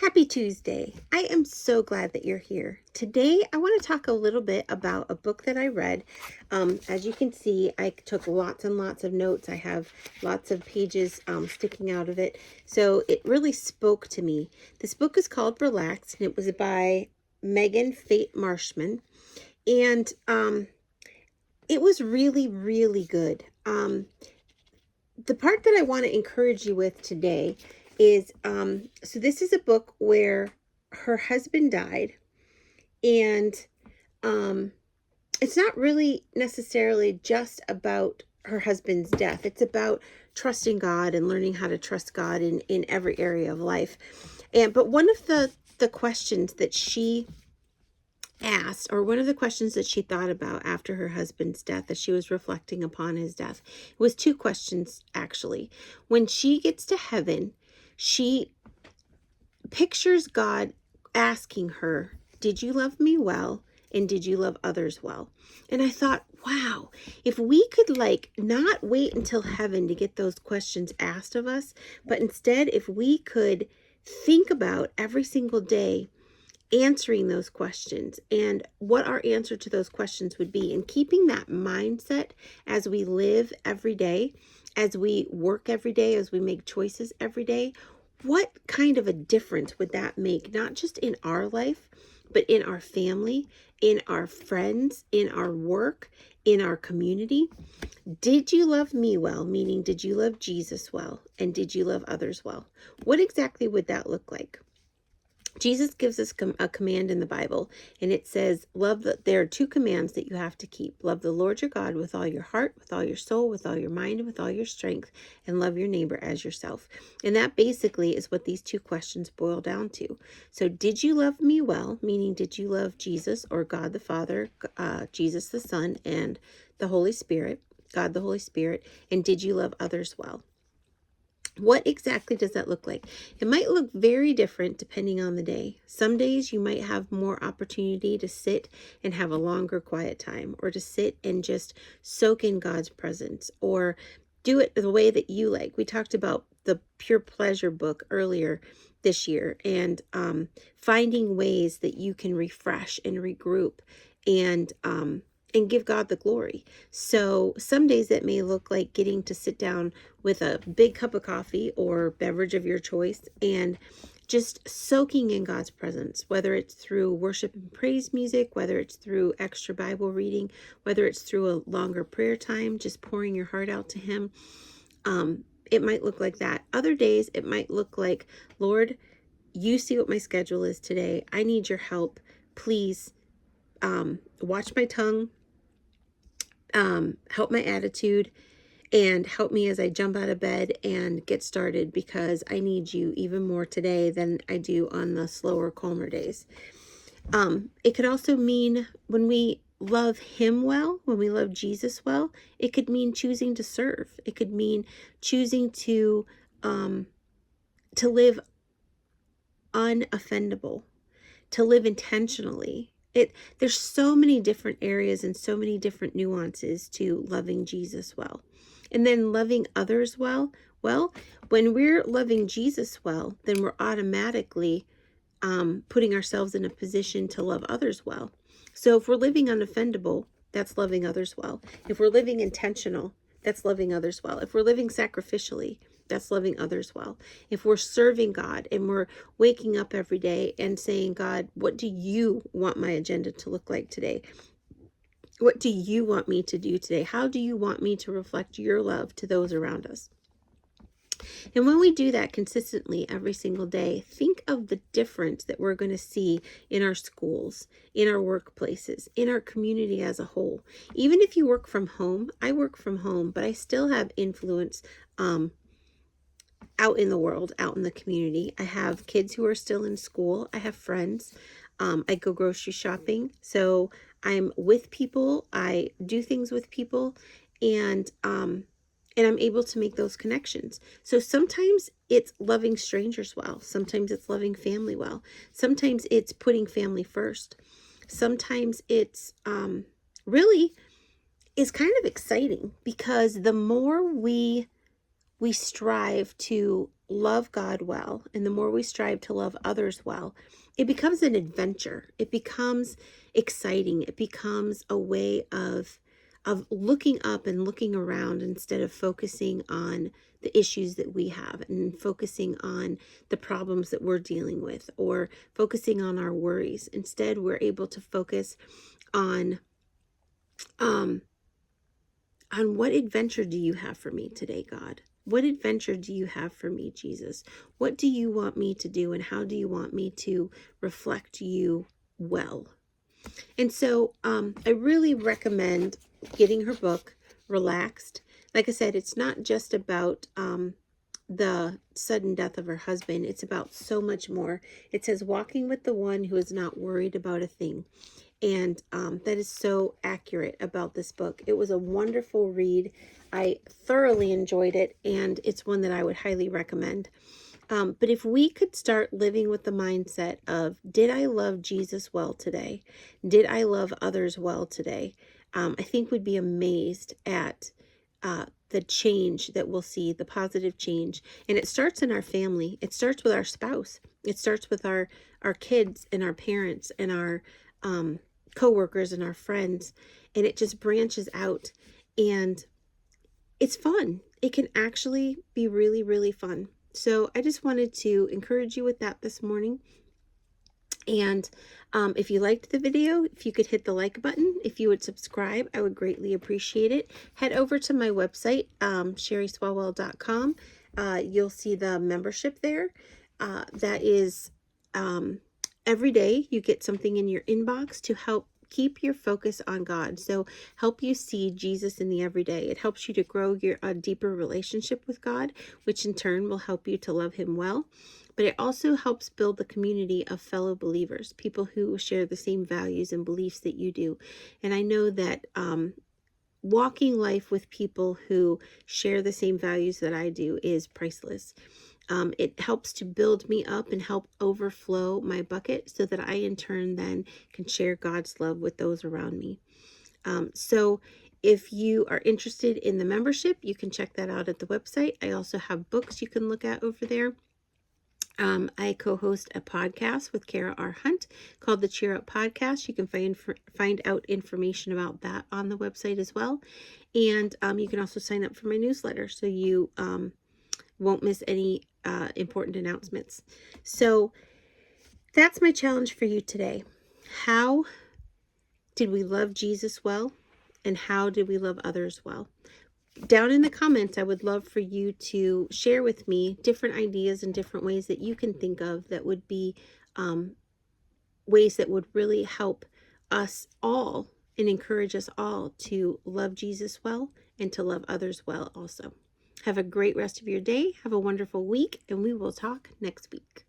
Happy Tuesday. I am so glad that you're here. Today, I want to talk a little bit about a book that I read. As you can see, I took lots and lots of notes. I have lots of pages sticking out of it. So it really spoke to me. This book is called Relax, and it was by Megan Fate Marshman. And it was really, really good. The part that I want to encourage you with today is so this is a book where her husband died, and it's not really necessarily just about her husband's death. It's about trusting God and learning how to trust God in every area of life. But one of the questions that she asked, or one of the questions that she thought about after her husband's death, as she was reflecting upon his death, was two questions actually. When she gets to heaven, she pictures God asking her, "Did you love me well? And did you love others well?" And I thought, wow, if we could not wait until heaven to get those questions asked of us, but instead, if we could think about every single day answering those questions and what our answer to those questions would be, and keeping that mindset as we live every day, as we work every day, as we make choices every day, what kind of a difference would that make, not just in our life, but in our family, in our friends, in our work, in our community? Did you love me well? Meaning, did you love Jesus well? And did you love others well? What exactly would that look like? Jesus gives us a command in the Bible, and it says, there are two commands that you have to keep. Love the Lord your God with all your heart, with all your soul, with all your mind, and with all your strength, and love your neighbor as yourself. And that basically is what these two questions boil down to. So did you love me well? Meaning, did you love Jesus, or God the Father, Jesus the Son, and the Holy Spirit, God the Holy Spirit? And did you love others well? What exactly does that look like? It might look very different depending on the day. Some days you might have more opportunity to sit and have a longer quiet time, or to sit and just soak in God's presence, or do it the way that you like. We talked about the Pure Pleasure book earlier this year, and finding ways that you can refresh and regroup and give God the glory. So some days that may look like getting to sit down with a big cup of coffee or beverage of your choice and just soaking in God's presence, whether it's through worship and praise music, whether it's through extra Bible reading, whether it's through a longer prayer time, just pouring your heart out to Him. It might look like that. Other days it might look like, Lord, you see what my schedule is today. I need your help. Please watch my tongue, help my attitude, and help me as I jump out of bed and get started, because I need you even more today than I do on the slower, calmer days. It could also mean when we love Him well, when we love Jesus well, it could mean choosing to serve. It could mean choosing to live unoffendable, to live intentionally. There's so many different areas and so many different nuances to loving Jesus well. And then loving others well. Well, when we're loving Jesus well, then we're automatically putting ourselves in a position to love others well. So if we're living unoffendable, that's loving others well. If we're living intentional, that's loving others well. If we're living sacrificially, that's loving others well. If we're serving God and we're waking up every day and saying, God, what do you want my agenda to look like today? What do you want me to do today? How do you want me to reflect your love to those around us? And when we do that consistently every single day, think of the difference that we're going to see in our schools, in our workplaces, in our community as a whole. Even if you work from home, I work from home, but I still have influence out in the world, out in the community. I have kids who are still in school. I have friends. I go grocery shopping. So I'm with people. I do things with people, and I'm able to make those connections. So sometimes it's loving strangers well. Sometimes it's loving family well. Sometimes it's putting family first. Sometimes it's really is kind of exciting, because the more we strive to love God well, and the more we strive to love others well, it becomes an adventure. It becomes exciting. It becomes a way of looking up and looking around instead of focusing on the issues that we have and focusing on the problems that we're dealing with or focusing on our worries. Instead, we're able to focus on um what adventure do you have for me today, God? What adventure do you have for me, Jesus? What do you want me to do, and how do you want me to reflect you well? And so I really recommend getting her book, Relaxed. Like I said, it's not just about the sudden death of her husband. It's about so much more. It says, walking with the one who is not worried about a thing. And that is so accurate about this book. It was a wonderful read. I thoroughly enjoyed it, and it's one that I would highly recommend. But if we could start living with the mindset of, did I love Jesus well today? Did I love others well today? I think we'd be amazed at the change that we'll see, the positive change. And it starts in our family. It starts with our spouse. It starts with our kids and our parents and our coworkers and our friends. And it just branches out. And it's fun. It can actually be really, really fun. So I just wanted to encourage you with that this morning. And if you liked the video, if you could hit the like button, if you would subscribe, I would greatly appreciate it. Head over to my website, sherryswalwell.com. You'll see the membership there. That is every day you get something in your inbox to help keep your focus on God. So help you see Jesus in the everyday. It helps you to grow a deeper relationship with God, which in turn will help you to love him well. But it also helps build the community of fellow believers, people who share the same values and beliefs that you do. And I know that walking life with people who share the same values that I do is priceless. It helps to build me up and help overflow my bucket so that I in turn then can share God's love with those around me. So if you are interested in the membership, you can check that out at the website. I also have books you can look at over there. I co-host a podcast with Kara R. Hunt called the Cheer Up Podcast. You can find out information about that on the website as well. And you can also sign up for my newsletter so you won't miss any important announcements. So that's my challenge for you today. How did we love Jesus well? And how did we love others well? Down in the comments, I would love for you to share with me different ideas and different ways that you can think of that would be ways that would really help us all and encourage us all to love Jesus well and to love others well also. Have a great rest of your day. Have a wonderful week, and we will talk next week.